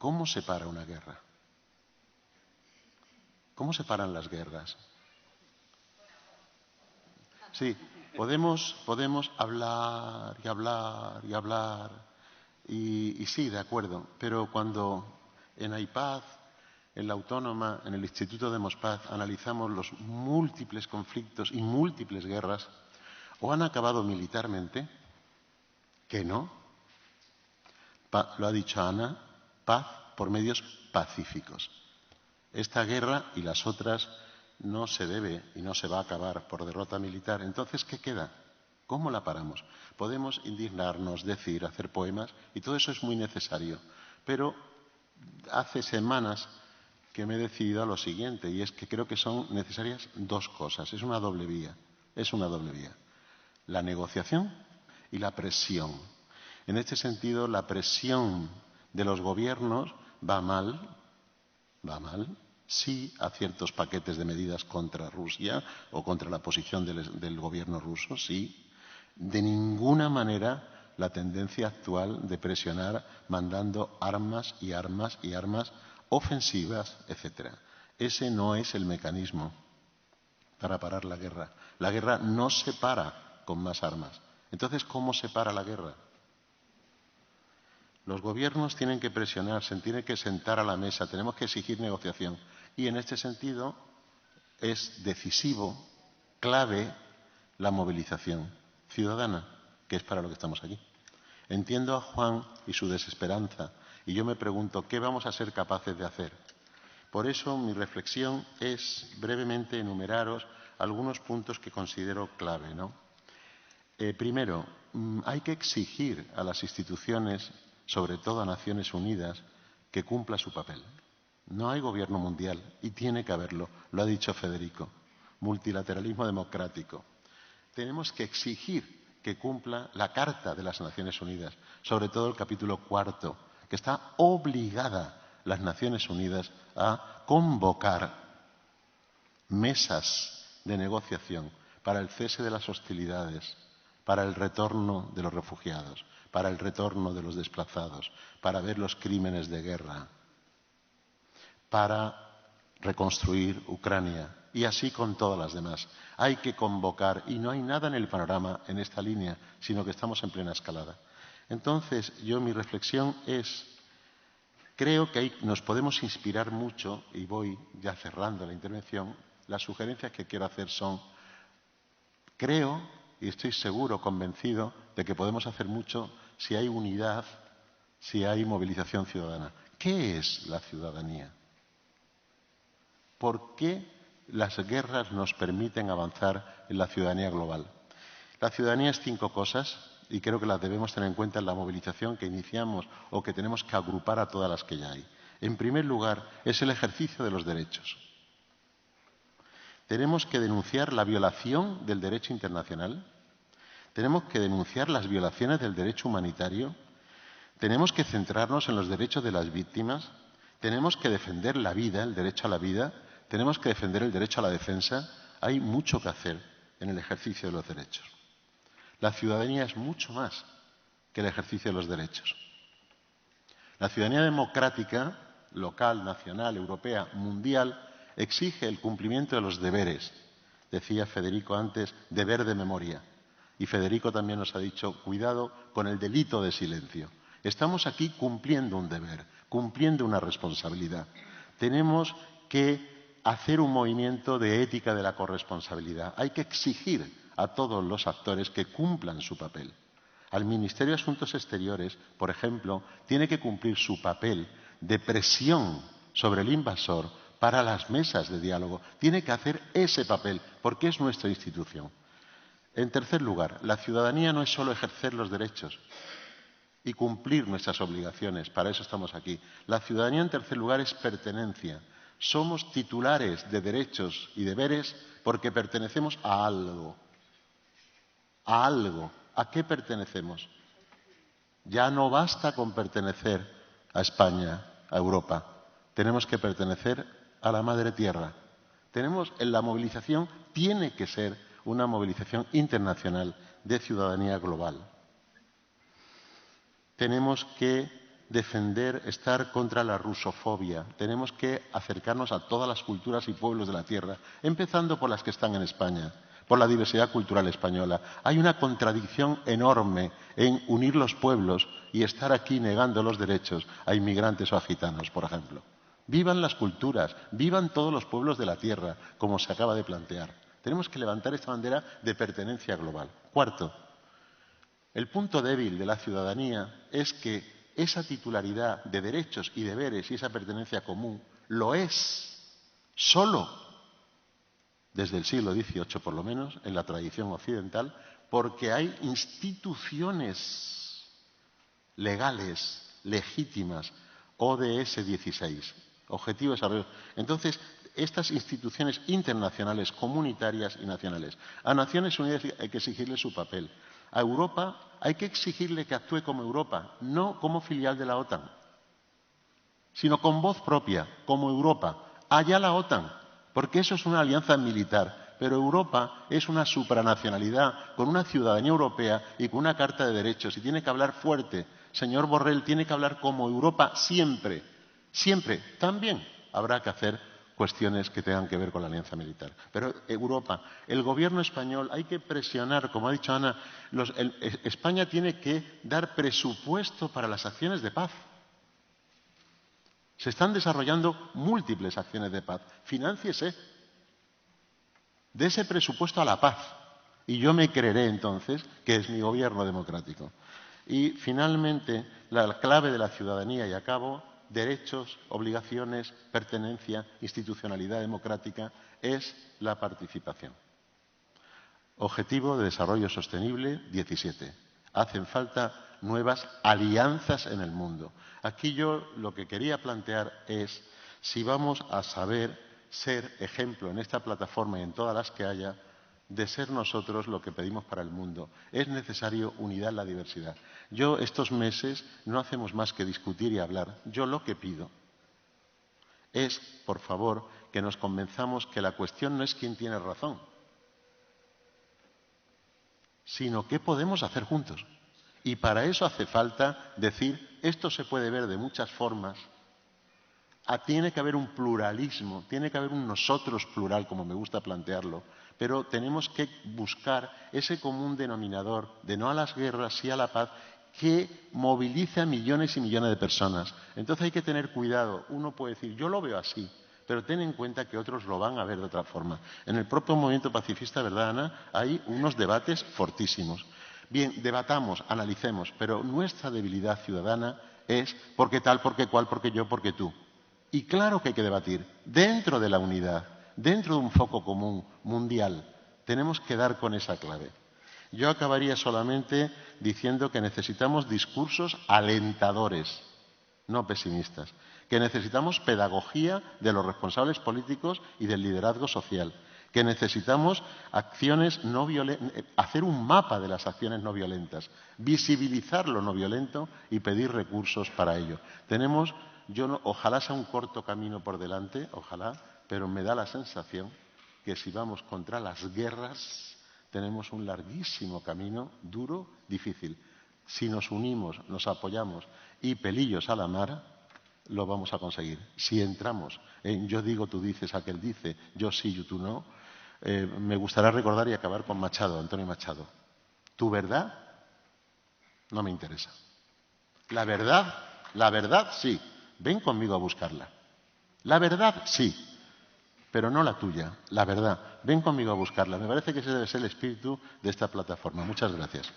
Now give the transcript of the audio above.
¿Cómo se para una guerra? ¿Cómo se paran las guerras? Sí, podemos hablar y hablar y hablar y sí, de acuerdo, pero cuando en AIPAD, en la Autónoma, en el Instituto de Mospaz, analizamos los múltiples conflictos y múltiples guerras, o han acabado militarmente, que no, lo ha dicho Ana, paz por medios pacíficos. Esta guerra y las otras no se debe y no se va a acabar por derrota militar. Entonces, ¿qué queda? ¿Cómo la paramos? Podemos indignarnos, decir, hacer poemas, y todo eso es muy necesario. Pero hace semanas que me he decidido a lo siguiente, y es que creo que son necesarias dos cosas. Es una doble vía. Es una doble vía. La negociación y la presión. En este sentido, la presión de los gobiernos va mal, sí a ciertos paquetes de medidas contra Rusia o contra la posición del gobierno ruso, sí. De ninguna manera la tendencia actual de presionar mandando armas y armas y armas ofensivas, etcétera. Ese no es el mecanismo para parar la guerra. La guerra no se para con más armas. Entonces, ¿cómo se para la guerra? Los gobiernos tienen que presionarse, tienen que sentar a la mesa, tenemos que exigir negociación. Y en este sentido es decisivo, clave, la movilización ciudadana, que es para lo que estamos aquí. Entiendo a Juan y su desesperanza, y yo me pregunto, ¿qué vamos a ser capaces de hacer? Por eso mi reflexión es brevemente enumeraros algunos puntos que considero clave, ¿no? Primero, hay que exigir a las instituciones, sobre todo a Naciones Unidas, que cumpla su papel. No hay gobierno mundial y tiene que haberlo, lo ha dicho Federico. Multilateralismo democrático. Tenemos que exigir que cumpla la Carta de las Naciones Unidas, sobre todo el capítulo 4, que está obligada las Naciones Unidas a convocar mesas de negociación para el cese de las hostilidades, para el retorno de los refugiados, para el retorno de los desplazados, para ver los crímenes de guerra, para reconstruir Ucrania y así con todas las demás. Hay que convocar y no hay nada en el panorama en esta línea, sino que estamos en plena escalada. Entonces, mi reflexión es, creo que ahí nos podemos inspirar mucho, y voy ya cerrando la intervención, las sugerencias que quiero hacer son, creo y estoy seguro, convencido, de que podemos hacer mucho si hay unidad, si hay movilización ciudadana. ¿Qué es la ciudadanía? ¿Por qué las guerras nos permiten avanzar en la ciudadanía global? La ciudadanía es 5 cosas y creo que las debemos tener en cuenta en la movilización que iniciamos o que tenemos que agrupar a todas las que ya hay. En primer lugar, es el ejercicio de los derechos. Tenemos que denunciar la violación del derecho internacional. Tenemos que denunciar las violaciones del derecho humanitario. Tenemos que centrarnos en los derechos de las víctimas. Tenemos que defender la vida, el derecho a la vida. Tenemos que defender el derecho a la defensa. Hay mucho que hacer en el ejercicio de los derechos. La ciudadanía es mucho más que el ejercicio de los derechos. La ciudadanía democrática, local, nacional, europea, mundial, exige el cumplimiento de los deberes. Decía Federico antes, deber de memoria. Y Federico también nos ha dicho, cuidado con el delito de silencio. Estamos aquí cumpliendo un deber, cumpliendo una responsabilidad. Tenemos que hacer un movimiento de ética de la corresponsabilidad. Hay que exigir a todos los actores que cumplan su papel. Al Ministerio de Asuntos Exteriores, por ejemplo, tiene que cumplir su papel de presión sobre el invasor para las mesas de diálogo. Tiene que hacer ese papel, porque es nuestra institución. En tercer lugar, la ciudadanía no es solo ejercer los derechos y cumplir nuestras obligaciones, para eso estamos aquí. La ciudadanía, en tercer lugar, es pertenencia. Somos titulares de derechos y deberes porque pertenecemos a algo. A algo. ¿A qué pertenecemos? Ya no basta con pertenecer a España, a Europa. Tenemos que pertenecer a la Madre Tierra. La movilización tiene que ser una movilización internacional de ciudadanía global. Tenemos que defender, estar contra la rusofobia. Tenemos que acercarnos a todas las culturas y pueblos de la tierra, empezando por las que están en España, por la diversidad cultural española. Hay una contradicción enorme en unir los pueblos y estar aquí negando los derechos a inmigrantes o a gitanos, por ejemplo. Vivan las culturas, vivan todos los pueblos de la tierra, como se acaba de plantear. Tenemos que levantar esta bandera de pertenencia global. Cuarto, el punto débil de la ciudadanía es que esa titularidad de derechos y deberes y esa pertenencia común lo es solo desde el siglo XVIII, por lo menos, en la tradición occidental, porque hay instituciones legales, legítimas, ODS 16, Objetivo de Desarrollo. Entonces, estas instituciones internacionales, comunitarias y nacionales. A Naciones Unidas hay que exigirle su papel. A Europa hay que exigirle que actúe como Europa, no como filial de la OTAN, sino con voz propia, como Europa. Allá la OTAN, porque eso es una alianza militar, pero Europa es una supranacionalidad con una ciudadanía europea y con una Carta de Derechos y tiene que hablar fuerte. Señor Borrell, tiene que hablar como Europa siempre, siempre. También habrá que hacer cuestiones que tengan que ver con la alianza militar. Pero Europa, el gobierno español, hay que presionar, como ha dicho Ana, España tiene que dar presupuesto para las acciones de paz. Se están desarrollando múltiples acciones de paz. Finánciese de ese presupuesto a la paz. Y yo me creeré entonces que es mi gobierno democrático. Y finalmente, la clave de la ciudadanía, y acabo, derechos, obligaciones, pertenencia, institucionalidad democrática, es la participación. Objetivo de Desarrollo Sostenible 17. Hacen falta nuevas alianzas en el mundo. Aquí yo lo que quería plantear es si vamos a saber ser ejemplo en esta plataforma y en todas las que haya, de ser nosotros lo que pedimos para el mundo. Es necesario unidad en la diversidad. Yo estos meses no hacemos más que discutir y hablar. Yo lo que pido es, por favor, que nos convenzamos que la cuestión no es quién tiene razón, sino qué podemos hacer juntos. Y para eso hace falta decir, esto se puede ver de muchas formas. Tiene que haber un pluralismo, tiene que haber un nosotros plural, como me gusta plantearlo, pero tenemos que buscar ese común denominador de no a las guerras, sí a la paz, que movilice a millones y millones de personas. Entonces hay que tener cuidado. Uno puede decir, yo lo veo así, pero ten en cuenta que otros lo van a ver de otra forma. En el propio movimiento pacifista, ¿verdad, Ana? Hay unos debates fortísimos. Bien, debatamos, analicemos, pero nuestra debilidad ciudadana es porque tal, porque cual, porque yo, porque tú. Y claro que hay que debatir dentro de la unidad, dentro de un foco común mundial. Tenemos que dar con esa clave. Yo acabaría solamente diciendo que necesitamos discursos alentadores, no pesimistas, que necesitamos pedagogía de los responsables políticos y del liderazgo social, que necesitamos acciones no violentas, hacer un mapa de las acciones no violentas, visibilizar lo no violento y pedir recursos para ello. Ojalá sea un corto camino por delante, ojalá, pero me da la sensación que si vamos contra las guerras tenemos un larguísimo camino, duro, difícil. Si nos unimos, nos apoyamos y pelillos a la mar, lo vamos a conseguir. Si entramos en yo digo, tú dices, aquel dice, yo sí, tú no, me gustaría recordar y acabar con Machado, Antonio Machado. Tu verdad no me interesa. La verdad sí. Ven conmigo a buscarla. La verdad sí, pero no la tuya, la verdad. Ven conmigo a buscarla. Me parece que ese debe ser el espíritu de esta plataforma. Muchas gracias.